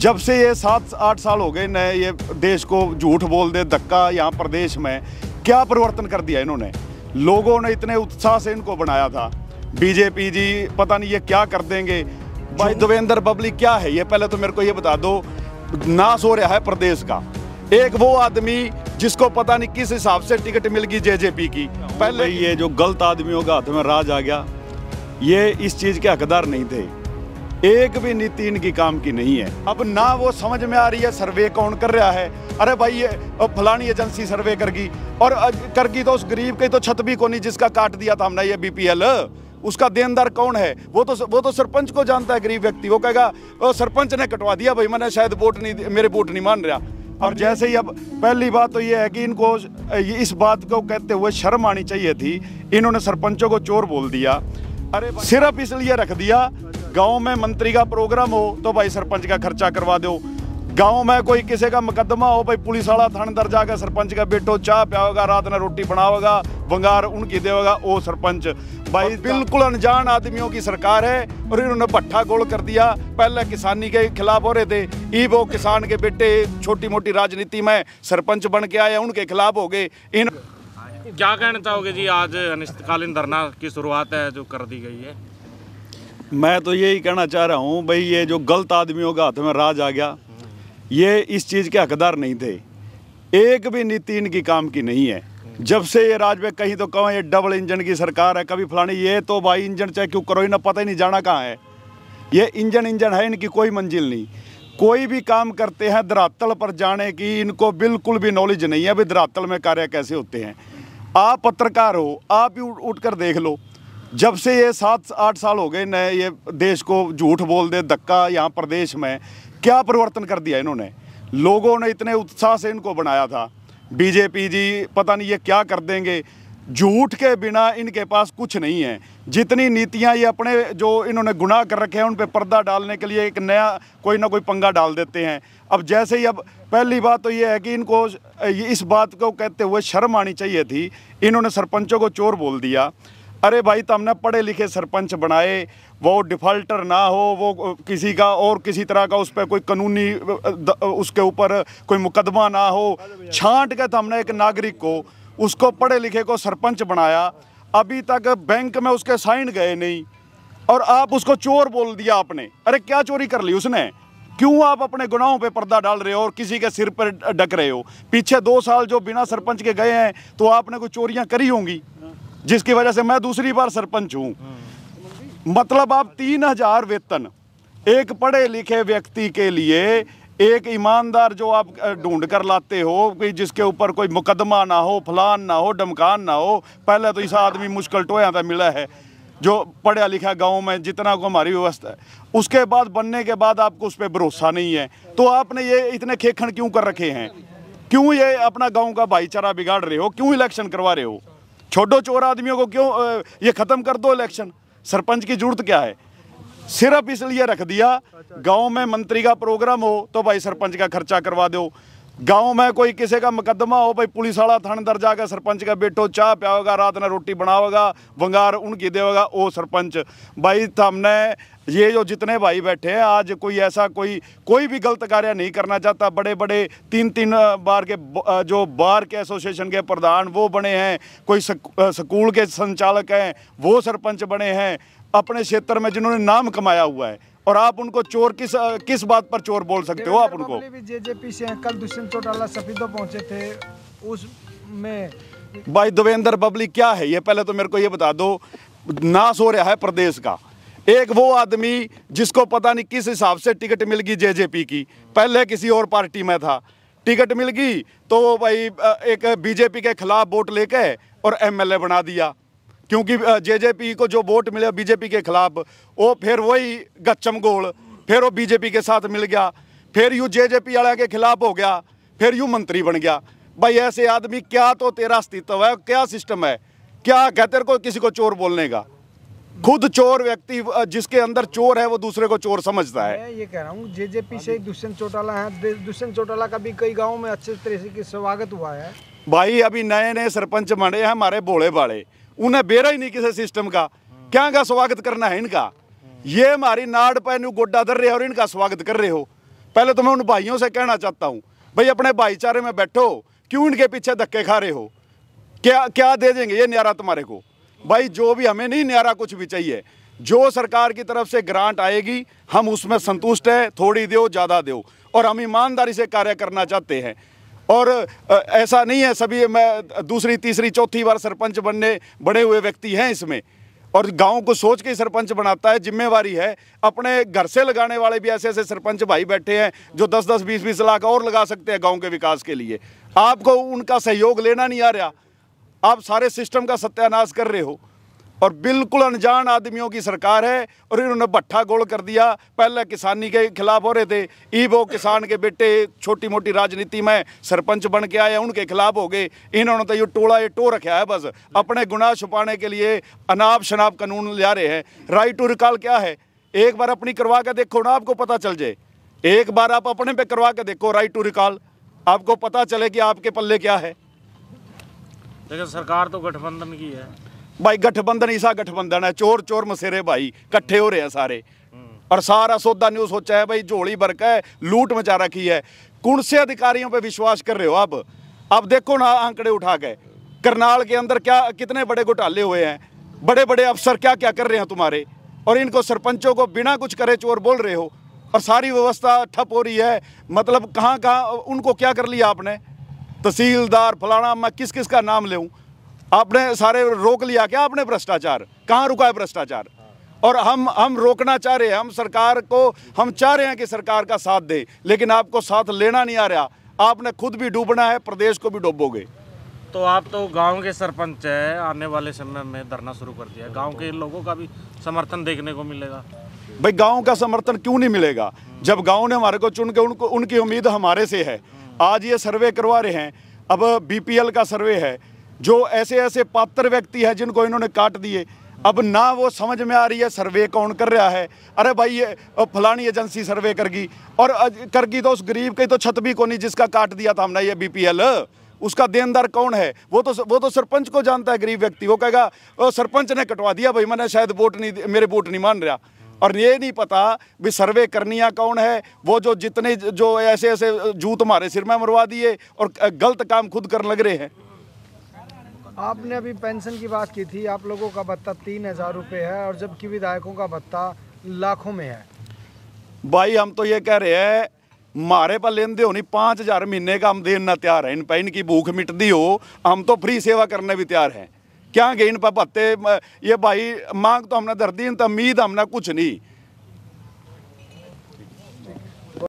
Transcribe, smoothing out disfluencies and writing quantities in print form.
जब से ये 7-8 साल हो गए नए ये देश को झूठ बोल दे धक्का यहाँ प्रदेश में क्या परिवर्तन कर दिया इन्होंने। लोगों ने इतने उत्साह से इनको बनाया था। बीजेपी जी पता नहीं ये क्या कर देंगे। भाई देवेंद्र पब्लिक क्या है ये, पहले तो मेरे को ये बता दो। नाश हो रहा है प्रदेश का। एक वो आदमी जिसको पता नहीं किस हिसाब से टिकट मिल गई जेजेपी की। पहले ये जो गलत आदमियों का हाथ में राज आ गया, ये इस चीज के हकदार नहीं थे। एक भी नीति इनकी काम की नहीं है। अब ना वो समझ में आ रही है सर्वे कौन कर रहा है। अरे भाई ये फलानी एजेंसी सर्वे करगी, और करगी तो उस गरीब की तो छत भी को नहीं जिसका काट दिया था हमने ये बीपीएल। उसका देनदार कौन है? वो तो सरपंच को जानता है गरीब व्यक्ति। वो कहेगा वो सरपंच ने कटवा दिया भाई, मैंने शायद वोट नहीं, मेरे वोट नहीं मान रहा। और जैसे ही अब पहली बात तो ये है कि इनको इस बात को कहते हुए शर्म आनी चाहिए थी। इन्होंने सरपंचों को चोर बोल दिया। अरे सिर्फ इसलिए रख दिया गांव में मंत्री का प्रोग्राम हो तो भाई सरपंच का खर्चा करवा दो। गांव में कोई किसी का मुकदमा हो, भाई पुलिस वाला थानेदार जाकर सरपंच का बेटो चाय पियाओगा, रात में रोटी बनाओगा, भंगार उनकी देगा वो सरपंच। भाई बिल्कुल अनजान आदमियों की सरकार है और इन्होंने भट्ठा गोल कर दिया। पहले किसानी के खिलाफ हो रहे थे, ई वो किसान के बेटे छोटी मोटी राजनीति में सरपंच बन के आए, उनके खिलाफ हो गए। इन क्या कहना चाहोगे जी, आज अनिश्चितकालीन धरना की शुरुआत है जो कर दी गई है? मैं तो यही कहना चाह रहा हूँ भाई, ये जो गलत आदमियों का हाथ में राज आ गया, ये इस चीज़ के हकदार नहीं थे। एक भी नीति इनकी काम की नहीं है। जब से ये राज में कहीं तो कहो ये डबल इंजन की सरकार है, कभी फलानी, ये तो भाई इंजन चाहे क्यों करो, इन्हें पता ही नहीं जाना कहाँ है। ये इंजन है, इनकी कोई मंजिल नहीं। कोई भी काम करते हैं धरातल पर जाने की इनको बिल्कुल भी नॉलेज नहीं है। अभी धरातल में कार्य कैसे होते हैं। आप पत्रकार हो, आप ही उठ कर देख लो। जब से ये 7-8 साल हो गए नए ये देश को झूठ बोल दे धक्का यहाँ प्रदेश में क्या परिवर्तन कर दिया इन्होंने। लोगों ने इतने उत्साह से इनको बनाया था। बीजेपी जी पता नहीं ये क्या कर देंगे। झूठ के बिना इनके पास कुछ नहीं है। जितनी नीतियां ये अपने जो इन्होंने गुनाह कर रखे हैं उन पे पर्दा डालने के लिए एक नया कोई ना कोई पंगा डाल देते हैं। अब जैसे ही अब पहली बात तो ये है कि इनको इस बात को कहते हुए शर्म आनी चाहिए थी। इन्होंने सरपंचों को चोर बोल दिया। अरे भाई तो हमने पढ़े लिखे सरपंच बनाए, वो डिफ़ॉल्टर ना हो, वो किसी का और किसी तरह का उस पर कोई कानूनी उसके ऊपर कोई मुकदमा ना हो। छांट के तो हमने एक नागरिक को, उसको पढ़े लिखे को सरपंच बनाया। अभी तक बैंक में उसके साइन गए नहीं और आप उसको चोर बोल दिया आपने। अरे क्या चोरी कर ली उसने? क्यों आप अपने गुनाहों पे पर्दा डाल रहे हो और किसी के सिर पर ढक रहे हो? पीछे 2 साल जो बिना सरपंच के गए हैं तो आपने कोई चोरियां करी होंगी जिसकी वजह से मैं दूसरी बार सरपंच हूँ। मतलब आप 3000 वेतन एक पढ़े लिखे व्यक्ति के लिए, एक ईमानदार जो आप ढूंढ कर लाते हो कि जिसके ऊपर कोई मुकदमा ना हो, फलान ना हो, डमकान ना हो। पहले तो ऐसा आदमी मुश्किल टोया था मिला है जो पढ़ा लिखा गांव में जितना को हमारी व्यवस्था है। उसके बाद बनने के बाद आपको उस पर भरोसा नहीं है तो आपने ये इतने खेखण क्यों कर रखे हैं? क्यों ये अपना गाँव का भाईचारा बिगाड़ रहे हो? क्यों इलेक्शन करवा रहे हो? छोड़ो चोर आदमियों को, क्यों ये ख़त्म कर दो इलेक्शन। सरपंच की जरूरत क्या है? सिर्फ इसलिए रख दिया गांव में मंत्री का प्रोग्राम हो तो भाई सरपंच का खर्चा करवा दो। गांव में कोई किसी का मुकदमा हो, भाई पुलिस वाला थानेदार जाकर सरपंच का बेटो चाय पियाओगा, रात में रोटी बनाओगा, भंगार उनकी देगा वो सरपंच। भाई हमने ये जो जितने भाई बैठे हैं आज कोई ऐसा कोई भी गलत कार्य नहीं करना चाहता। बड़े बड़े 3-3 बार के जो बार के एसोसिएशन के प्रधान वो बने हैं, कोई स्कूल के संचालक हैं वो सरपंच बने हैं अपने क्षेत्र में जिन्होंने नाम कमाया हुआ है। और आप उनको चोर किस बात पर चोर बोल सकते हो? आप उनको जेजेपी से कल दुष्यंत चौटाला सफीदो पहुंचे थे, उसमें भाई देवेंद्र पब्लिक क्या है ये, पहले तो मेरे को ये बता दो। नाश हो रहा है प्रदेश का। एक वो आदमी जिसको पता नहीं किस हिसाब से टिकट मिल गई जेजेपी की, पहले किसी और पार्टी में था, टिकट मिल गई तो भाई एक बीजेपी के खिलाफ वोट लेके और एमएलए बना दिया। क्योंकि जेजेपी को जो वोट मिले बीजेपी के खिलाफ, वो फिर वही गच्चम गोल, फिर वो बीजेपी के साथ मिल गया, फिर यूँ जेजेपी वाले के खिलाफ हो गया, फिर यूँ मंत्री बन गया। भाई ऐसे आदमी क्या तो तेरा अस्तित्व है, क्या सिस्टम है, क्या कहते को किसी को चोर बोलने का? खुद चोर व्यक्ति जिसके अंदर चोर है वो दूसरे को चोर समझता है। मैं ये कह रहा हूँ जेजेपी से दुष्यंत चौटाला है, दुष्यंत चौटाला का भी कई गाँव में अच्छे तरह से स्वागत हुआ है। भाई अभी नए नए सरपंच बने हैं हमारे भोले भाले, उन्हें बेरा ही नहीं किसी सिस्टम का, क्या का स्वागत करना है इनका? ये हमारी नाड़ पर गोड्डा धर रहे हो और इनका स्वागत कर रहे हो। पहले तो मैं उन भाइयों से कहना चाहता हूँ, भाई अपने भाईचारे में बैठो, क्यों इनके पीछे धक्के खा रहे हो? क्या क्या दे देंगे ये न्यारा तुम्हारे को? भाई जो भी, हमें नहीं न्यारा कुछ भी चाहिए, जो सरकार की तरफ से ग्रांट आएगी हम उसमें संतुष्ट है, थोड़ी दो ज़्यादा दो, और हम ईमानदारी से कार्य करना चाहते हैं। और ऐसा नहीं है सभी, मैं दूसरी तीसरी चौथी बार सरपंच बड़े हुए व्यक्ति हैं इसमें, और गांव को सोच के सरपंच बनाता है, जिम्मेवारी है। अपने घर से लगाने वाले भी ऐसे ऐसे सरपंच भाई बैठे हैं जो 10-10, 20-20 लाख और लगा सकते हैं गांव के विकास के लिए। आपको उनका सहयोग लेना नहीं आ रहा, आप सारे सिस्टम का सत्यानाश कर रहे हो, और बिल्कुल अनजान आदमियों की सरकार है। और इन्होंने भट्ठा गोल कर दिया, पहले किसानी के खिलाफ हो रहे थे, वो किसान के बेटे छोटी मोटी राजनीति में सरपंच बन के आए, उनके खिलाफ हो गए। इन्होंने तो ये टोला ये टो रखा है, बस अपने गुनाह छुपाने के लिए अनाप शनाप कानून ले रहे हैं। राइट टू रिकॉल क्या है? एक बार अपनी करवा के देखो ना, आपको पता चल जाए। एक बार आप अपने पे करवा के देखो राइट टू रिकॉल, आपको पता चले कि आपके पल्ले क्या है। लेकिन सरकार तो गठबंधन की है भाई, गठबंधन ऐसा गठबंधन है, चोर चोर मसेरे भाई इकट्ठे हो रहे हैं सारे, और सारा सौदा न्यूज़ सोचा है भाई, झोली भर के लूट मचा रखी है। कौन से अधिकारियों पे विश्वास कर रहे हो आप? अब देखो ना आंकड़े उठा के, करनाल के अंदर क्या कितने बड़े घोटाले हुए हैं, बड़े बड़े अफसर क्या क्या कर रहे हैं तुम्हारे, और इनको सरपंचों को बिना कुछ करे चोर बोल रहे हो, और सारी व्यवस्था ठप हो रही है। मतलब कहाँ कहाँ उनको क्या कर लिया आपने? तहसीलदार फलाना, मैं किस किस का नाम लेऊं? आपने सारे रोक लिया क्या आपने भ्रष्टाचार? कहाँ रुका है भ्रष्टाचार? और हम रोकना चाह रहे हैं, हम सरकार को हम चाह रहे हैं कि सरकार का साथ दे, लेकिन आपको साथ लेना नहीं आ रहा। आपने खुद भी डूबना है, प्रदेश को भी डूबोगे। तो आप तो गांव के सरपंच है, आने वाले समय में धरना शुरू कर दिया, गांव के लोगों का भी समर्थन देखने को मिलेगा? भाई गांव का समर्थन क्यों नहीं मिलेगा, जब गांव ने हमारे को चुन के, उनकी उम्मीद हमारे से है। आज ये सर्वे करवा रहे हैं, अब BPL का सर्वे है, जो ऐसे ऐसे पात्र व्यक्ति हैं जिनको इन्होंने काट दिए। अब ना वो समझ में आ रही है सर्वे कौन कर रहा है। अरे भाई ये फलानी एजेंसी सर्वे करगी, और करगी तो उस गरीब की तो छत भी को नहीं जिसका काट दिया था हमने ये BPL, उसका देनदार कौन है? वो तो सरपंच को जानता है गरीब व्यक्ति। वो कहेगा सरपंच ने कटवा दिया भाई, मैंने शायद वोट नहीं, मेरे वोट नहीं मान रहा। और ये नहीं पता भी सर्वे करनिया कौन है, वो जो जितने जो ऐसे ऐसे जूत हमारे सिर में मरवा दिए और गलत काम खुद करने लग रहे हैं। आपने अभी पेंशन की बात की थी, आप लोगों का भत्ता 3000 रुपये है, और जबकि विधायकों का भत्ता लाखों में है। भाई हम तो ये कह रहे हैं, हमारे पर लेन दे होनी 5000 महीने का हम देना तैयार है। इन पर इनकी भूख मिटती हो, हम तो फ्री सेवा करने भी तैयार हैं। क्या गए इन पर भत्ते? ये भाई मांग तो हमने धर दी, इन तो उम्मीद हमने कुछ नहीं।